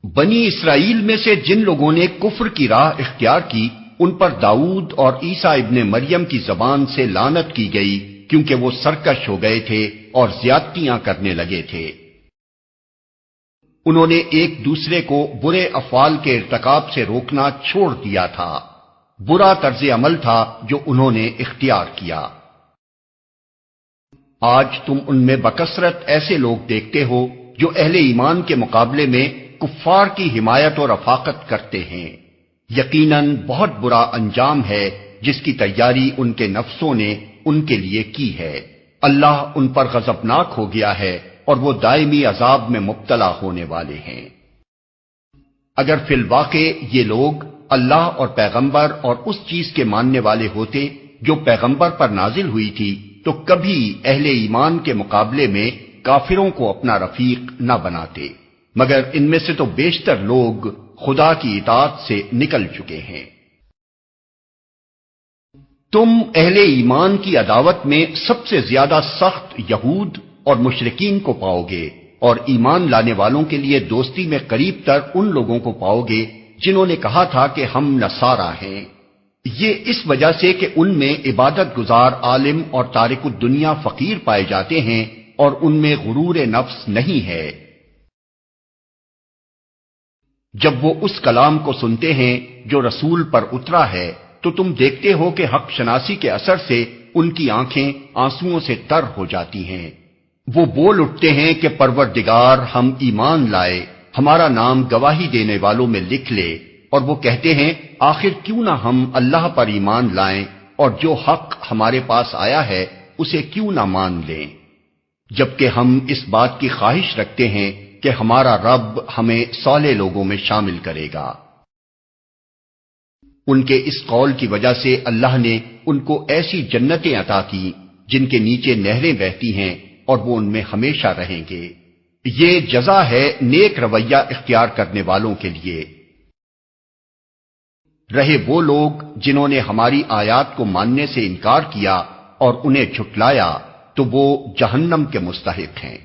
بنی اسرائیل میں سے جن لوگوں نے کفر کی راہ اختیار کی ان پر داؤد اور عیسیٰ ابن مریم کی زبان سے لعنت کی گئی، کیونکہ وہ سرکش ہو گئے تھے اور زیادتیاں کرنے لگے تھے۔ انہوں نے ایک دوسرے کو برے افعال کے ارتکاب سے روکنا چھوڑ دیا تھا، برا طرز عمل تھا جو انہوں نے اختیار کیا۔ آج تم ان میں بکثرت ایسے لوگ دیکھتے ہو جو اہل ایمان کے مقابلے میں کفار کی حمایت اور رفاقت کرتے ہیں۔ یقیناً بہت برا انجام ہے جس کی تیاری ان کے نفسوں نے ان کے لیے کی ہے۔ اللہ ان پر غضبناک ہو گیا ہے اور وہ دائمی عذاب میں مبتلا ہونے والے ہیں۔ اگر فی الواقع یہ لوگ اللہ اور پیغمبر اور اس چیز کے ماننے والے ہوتے جو پیغمبر پر نازل ہوئی تھی تو کبھی اہل ایمان کے مقابلے میں کافروں کو اپنا رفیق نہ بناتے، مگر ان میں سے تو بیشتر لوگ خدا کی اطاعت سے نکل چکے ہیں۔ تم اہل ایمان کی عداوت میں سب سے زیادہ سخت یہود اور مشرکین کو پاؤ گے، اور ایمان لانے والوں کے لیے دوستی میں قریب تر ان لوگوں کو پاؤ گے جنہوں نے کہا تھا کہ ہم نصارا ہیں۔ یہ اس وجہ سے کہ ان میں عبادت گزار عالم اور تارک الدنیا فقیر پائے جاتے ہیں اور ان میں غرور نفس نہیں ہے۔ جب وہ اس کلام کو سنتے ہیں جو رسول پر اترا ہے تو تم دیکھتے ہو کہ حق شناسی کے اثر سے ان کی آنکھیں آنسوؤں سے تر ہو جاتی ہیں۔ وہ بول اٹھتے ہیں کہ پروردگار ہم ایمان لائے، ہمارا نام گواہی دینے والوں میں لکھ لے، اور وہ کہتے ہیں آخر کیوں نہ ہم اللہ پر ایمان لائیں اور جو حق ہمارے پاس آیا ہے اسے کیوں نہ مان لیں، جبکہ ہم اس بات کی خواہش رکھتے ہیں کہ ہمارا رب ہمیں صالح لوگوں میں شامل کرے گا۔ ان کے اس قول کی وجہ سے اللہ نے ان کو ایسی جنتیں عطا کی جن کے نیچے نہریں بہتی ہیں اور وہ ان میں ہمیشہ رہیں گے۔ یہ جزا ہے نیک رویہ اختیار کرنے والوں کے لیے۔ رہے وہ لوگ جنہوں نے ہماری آیات کو ماننے سے انکار کیا اور انہیں جھٹلایا تو وہ جہنم کے مستحق ہیں۔